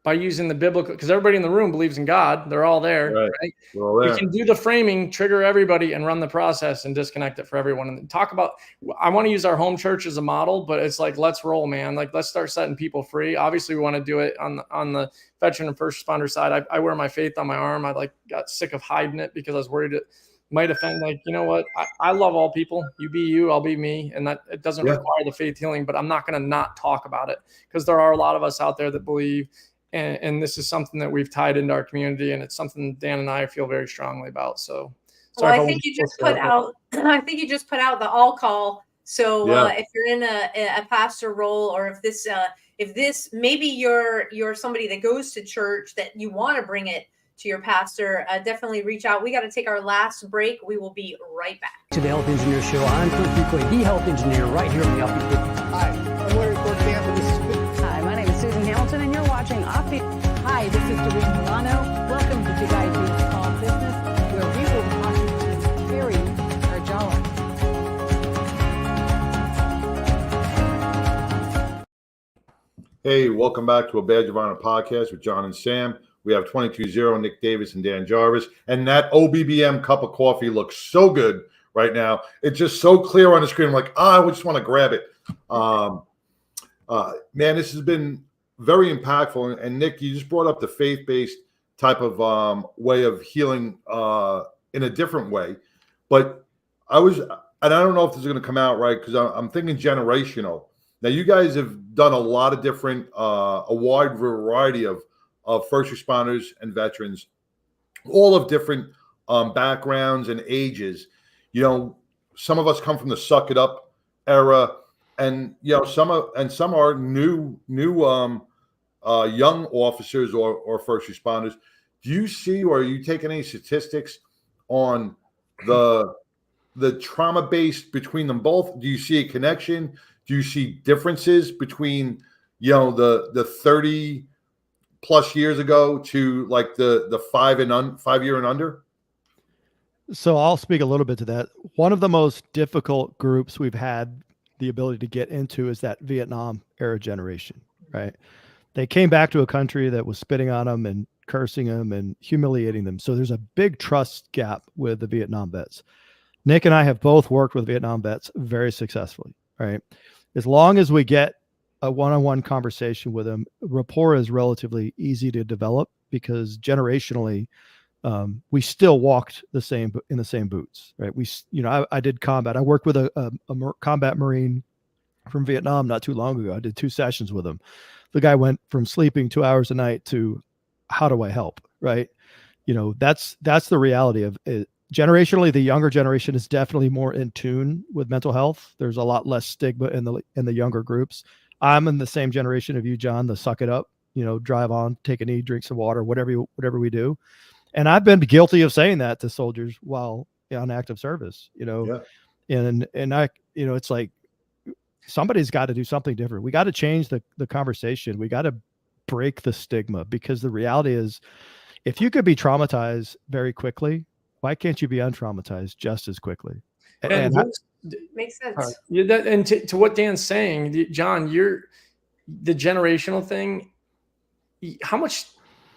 by using the biblical, because everybody in the room believes in God. They're all there. Right? We're all there. We can do the framing, trigger everybody, and run the process and disconnect it for everyone. And talk about, I want to use our home church as a model, but it's like, let's roll, man. Like, let's start setting people free. Obviously, we want to do it on the veteran and first responder side. I wear my faith on my arm. I got sick of hiding it because I was worried it might offend. Like, you know what? I love all people. You be you, I'll be me. And that it doesn't require the faith healing, but I'm not going to not talk about it, because there are a lot of us out there that believe. And this is something that we've tied into our community, and it's something Dan and I feel very strongly about. So, I think you just put out the all call. So if you're in a pastor role, or if this maybe you're somebody that goes to church that you want to bring it to your pastor, definitely reach out. We got to take our last break. We will be right back. To the Health Engineer Show. I'm Cliff Buckley, the Health Engineer, right here on the Offbeat 50. Hi, I'm Larry Cortampa. Hi, my name is Susan Hamilton, and you're watching Offbeat. Hi, this is Serene Milano. Welcome to Big Ideas Small Business, where we will be talking to Terry Arjala. Hey, welcome back to a Badge of Honor podcast with John and Sam. We have 22-0, Nick Davis and Dan Jarvis. And that OBBM cup of coffee looks so good right now. It's just so clear on the screen. I'm like, I just want to grab it. Man, this has been very impactful. And Nick, you just brought up the faith-based type of way of healing in a different way. But I don't know if this is going to come out right, because I'm thinking generational. Now, you guys have done a lot of different, a wide variety of first responders and veterans, all of different backgrounds and ages. You know, some of us come from the suck it up era, and some are new young officers or first responders. Do you see, or are you taking any statistics on the trauma base between them both? Do you see a connection? Do you see differences between the 30 plus years ago to like the 5 year and under? So I'll speak a little bit to that. One of the most difficult groups we've had the ability to get into is that Vietnam era generation, right? They came back to a country that was spitting on them and cursing them and humiliating them. So there's a big trust gap with the Vietnam vets. Nick and I have both worked with Vietnam vets very successfully, right? As long as we get a one-on-one conversation with them, rapport is relatively easy to develop, because generationally, we still walked in the same boots, right? I did combat. I worked with a combat Marine from Vietnam not too long ago. I did 2 sessions with him. The guy went from sleeping 2 hours a night to how do I help, right? That's the reality of it. Generationally, the younger generation is definitely more in tune with mental health. There's a lot less stigma in the younger groups. I'm in the same generation of you, John, the suck it up, drive on, take a knee, drink some water, whatever we do. And I've been guilty of saying that to soldiers while on active service, Yeah. and I, it's like, somebody's got to do something different. We got to change the conversation. We got to break the stigma, because the reality is, if you could be traumatized very quickly, why can't you be untraumatized just as quickly? And Makes sense. and to what Dan's saying, John, the generational thing. How much?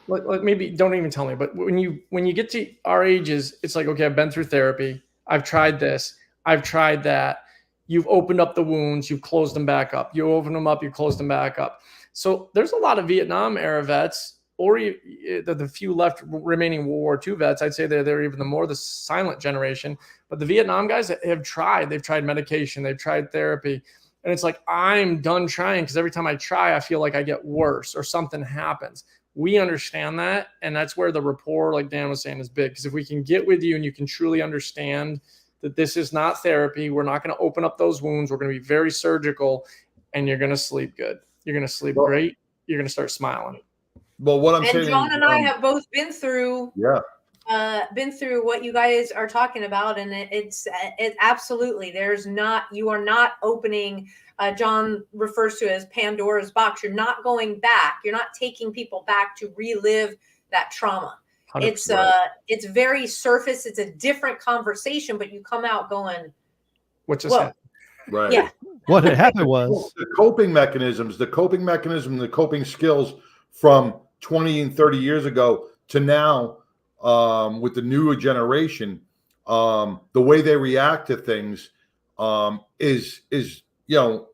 Like maybe don't even tell me. But when you get to our ages, it's like, okay, I've been through therapy. I've tried this. I've tried that. You've opened up the wounds. You've closed them back up. You open them up. You close them back up. So there's a lot of Vietnam era vets, or the few left remaining World War II vets. I'd say they're even the silent generation. But the Vietnam guys have tried. They've tried medication. They've tried therapy. And it's like, I'm done trying, because every time I try, I feel like I get worse or something happens. We understand that. And that's where the rapport, like Dan was saying, is big. Because if we can get with you and you can truly understand that this is not therapy, we're not going to open up those wounds. We're going to be very surgical, and you're going to sleep good. You're going to sleep great. You're going to start smiling. Well, what I'm saying, John and I have both been through, been through what you guys are talking about, and it's absolutely, you are not opening. John refers to it as Pandora's box. You're not going back. You're not taking people back to relive that trauma. 100%. It's very surface. It's a different conversation, but you come out going, what just happened? Right. Yeah. What had happened was the coping skills from 20 and 30 years ago to now, with the newer generation, the way they react to things is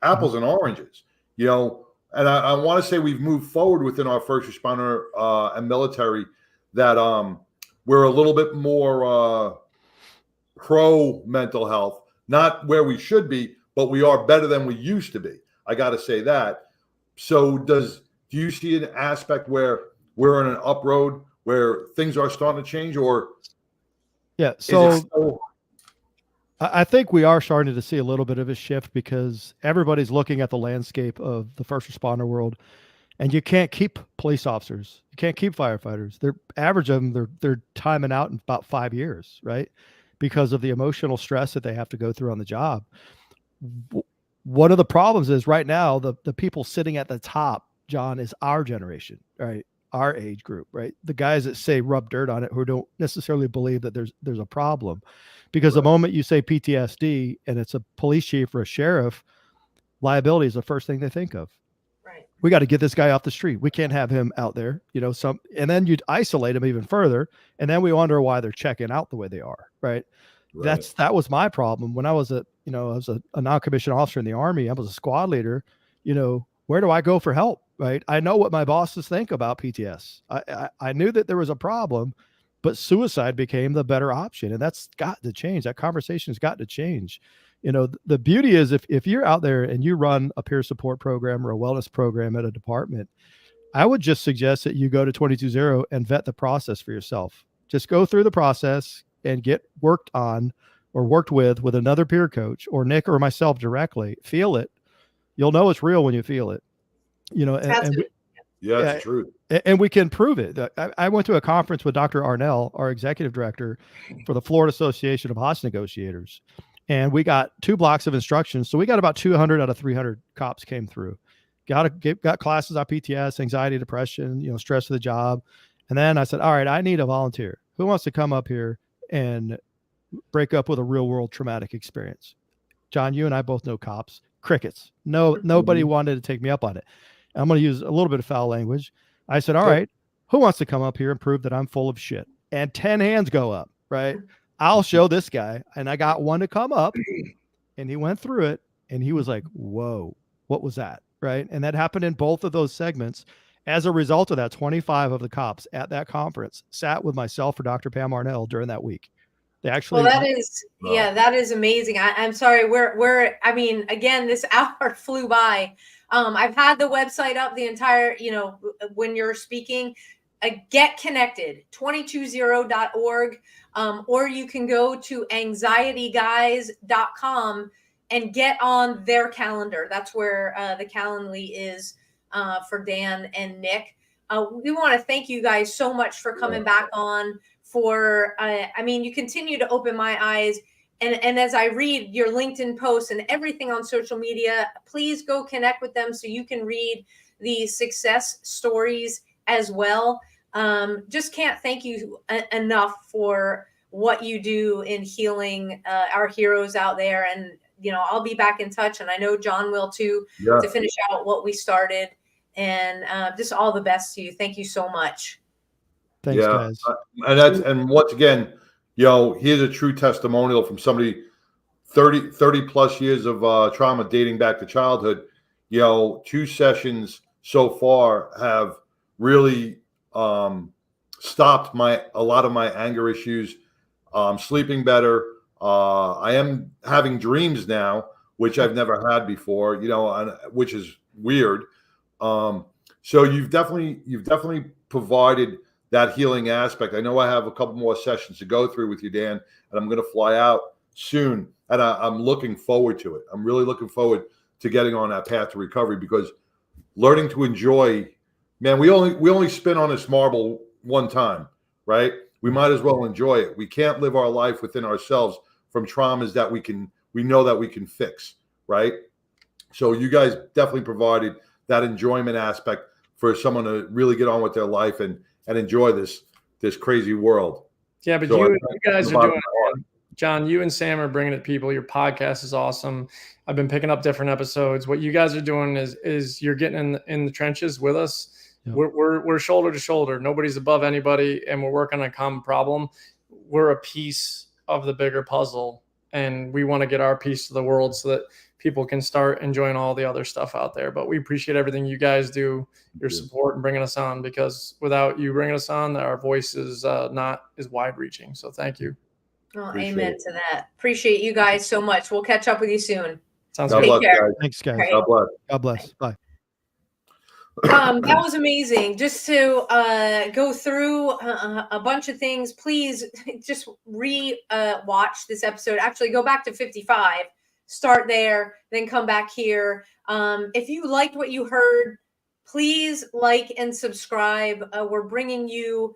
apples and oranges, and I want to say we've moved forward within our first responder and military, that we're a little bit more pro mental health, not where we should be, but we are better than we used to be. I got to say that. So do you see an aspect where we're on an up road where things are starting to change, or? Yeah. So I think we are starting to see a little bit of a shift, because everybody's looking at the landscape of the first responder world, and you can't keep police officers. You can't keep firefighters. They're average of them. They're timing out in about 5 years, right? Because of the emotional stress that they have to go through on the job. One of the problems is right now, the people sitting at the top, John, is our generation, right? our age group, right? The guys that say rub dirt on it who don't necessarily believe that there's a problem. Because the moment you say PTSD and it's a police chief or a sheriff, liability is the first thing they think of. Right. We got to get this guy off the street. We can't have him out there, and then you'd isolate him even further. And then we wonder why they're checking out the way they are. Right. That was my problem when I was a non-commissioned officer in the Army. I was a squad leader. Where do I go for help? Right. I know what my bosses think about PTS. I knew that there was a problem, but suicide became the better option. And that's got to change. That conversation has got to change. The beauty is if you're out there and you run a peer support program or a wellness program at a department, I would just suggest that you go to 22-0 and vet the process for yourself. Just go through the process and get worked on or worked with another peer coach or Nick or myself directly. Feel it. You'll know it's real when you feel it. It's true. And we can prove it. I went to a conference with Dr. Arnell, our executive director for the Florida Association of Hostage Negotiators. And we got 2 blocks of instructions. So we got about 200 out of 300 cops came through. Got classes on PTS, anxiety, depression, stress of the job. And then I said, all right, I need a volunteer. Who wants to come up here and break up with a real world traumatic experience? John, you and I both know cops. Crickets. Nobody wanted to take me up on it. I'm going to use a little bit of foul language. I said, all right, who wants to come up here and prove that I'm full of shit? And 10 hands go up, right? I'll show this guy. And I got one to come up and he went through it and he was like, whoa, what was that? Right. And that happened in both of those segments. As a result of that, 25 of the cops at that conference sat with myself or Dr. Pam Arnell during that week. They actually. Well, that is amazing. I'm sorry. Again, this hour flew by. I've had the website up the entire, when you're speaking. Get connected, 220.org, or you can go to anxietyguys.com and get on their calendar. That's where the Calendly is for Dan and Nick. We want to thank you guys so much for coming back on. You continue to open my eyes. And as I read your LinkedIn posts and everything on social media, please go connect with them so you can read the success stories as well. Just can't thank you enough for what you do in healing our heroes out there. And, I'll be back in touch. And I know John will too, to finish out what we started. And just all the best to you. Thank you so much. Thanks, guys. And once again, here's a true testimonial from somebody 30 plus years of trauma dating back to childhood. 2 sessions so far have really stopped a lot of my anger issues. Sleeping better. I am having dreams now, which I've never had before, which is weird. So you've definitely provided that healing aspect. I know I have a couple more sessions to go through with you, Dan, and I'm going to fly out soon. And I'm looking forward to it. I'm really looking forward to getting on that path to recovery, because learning to enjoy, man, we only spin on this marble one time, right? We might as well enjoy it. We can't live our life within ourselves from traumas that we know that we can fix, right? So you guys definitely provided that enjoyment aspect for someone to really get on with their life and enjoy this crazy world. Yeah, but you guys are doing it. John, you and Sam are bringing it, people. Your podcast is awesome. I've been picking up different episodes. What you guys are doing is you're getting in the trenches with us. Yep. We're shoulder to shoulder. Nobody's above anybody, and we're working on a common problem. We're a piece of the bigger puzzle, and we want to get our piece to the world so that people can start enjoying all the other stuff out there. But we appreciate everything you guys do, your support and bringing us on, because without you bringing us on, our voice is not as wide reaching. So thank you. Well, amen to that. Appreciate you guys so much. We'll catch up with you soon. Sounds good. Take care. Thanks, guys. Right. God bless. Bye. That was amazing. Just to go through a bunch of things, please just watch this episode. Actually, go back to 55, start there, then come back here. If you liked what you heard, please like and subscribe. We're bringing you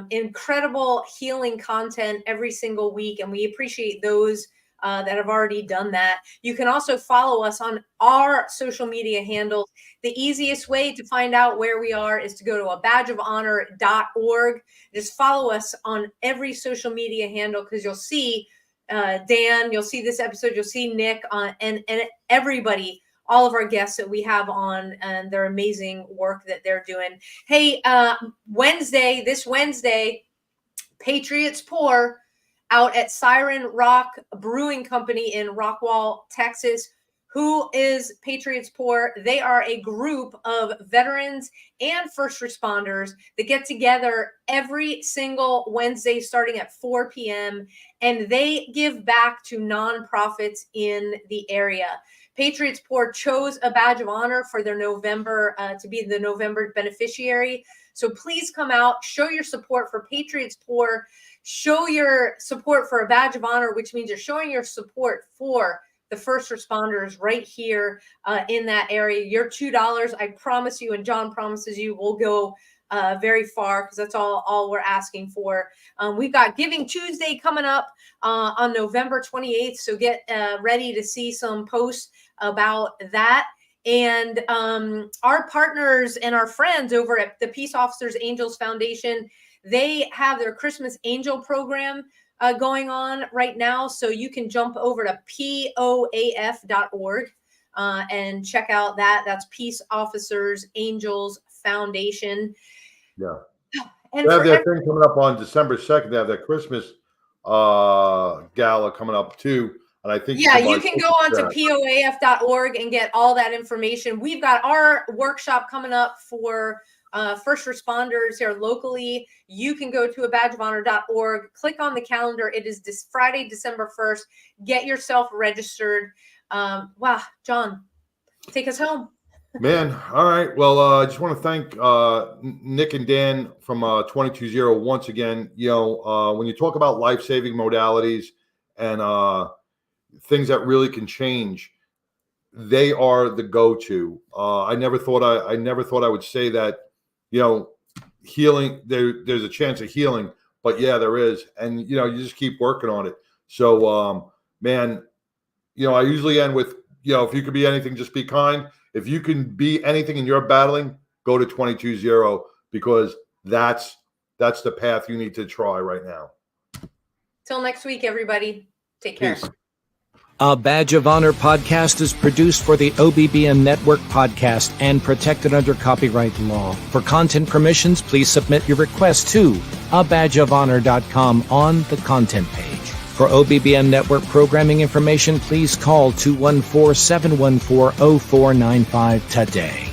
incredible healing content every single week, and we appreciate those that have already done that. You can also follow us on our social media handles. The easiest way to find out where we are is to go to abadgeofhonor.org. Just follow us on every social media handle, because you'll see Dan, you'll see this episode, you'll see Nick, and everybody, all of our guests that we have on, and their amazing work that they're doing. Hey, this Wednesday, Patriots Pour out at Siren Rock Brewing Company in Rockwall, Texas. Who is Patriots Pour? They are a group of veterans and first responders that get together every single Wednesday starting at 4 p.m. and they give back to nonprofits in the area. Patriots Pour chose a badge of honor for their November, to be the November beneficiary. So please come out, show your support for Patriots Pour, show your support for a badge of honor, which means you're showing your support for the first responders right here in that area. Your $2, I promise you, and John promises you, will go very far, because that's all we're asking for. We've got Giving Tuesday coming up on November 28th. So get ready to see some posts about that. And our partners and our friends over at the Peace Officers Angels Foundation, they have their Christmas Angel program going on right now. So you can jump over to POAF.org and check out that. That's Peace Officers Angels Foundation. Yeah. And they have that thing coming up on December 2nd. They have that Christmas gala coming up too. And I think you can go on to POAF.org and get all that information. We've got our workshop coming up for first responders here locally. You can go to abadgeofhonor.org, click on the calendar. It is this Friday, December 1st. Get yourself registered. Wow, John, take us home. Man, all right. Well, I just want to thank Nick and Dan from 220 once again. When you talk about life-saving modalities and things that really can change, they are the go-to. I never thought I would say that. Healing, there's a chance of healing, but yeah, there is. And, you just keep working on it. So, man, I usually end with, if you could be anything, just be kind. If you can be anything and you're battling, go to 220, because that's the path you need to try right now. Till next week, everybody. Take care. Peace. A Badge of Honor podcast is produced for the OBBN Network podcast and protected under copyright law. For content permissions, please submit your request to abadgeofhonor.com on the content page. For OBBN Network programming information, please call 214-714-0495 today.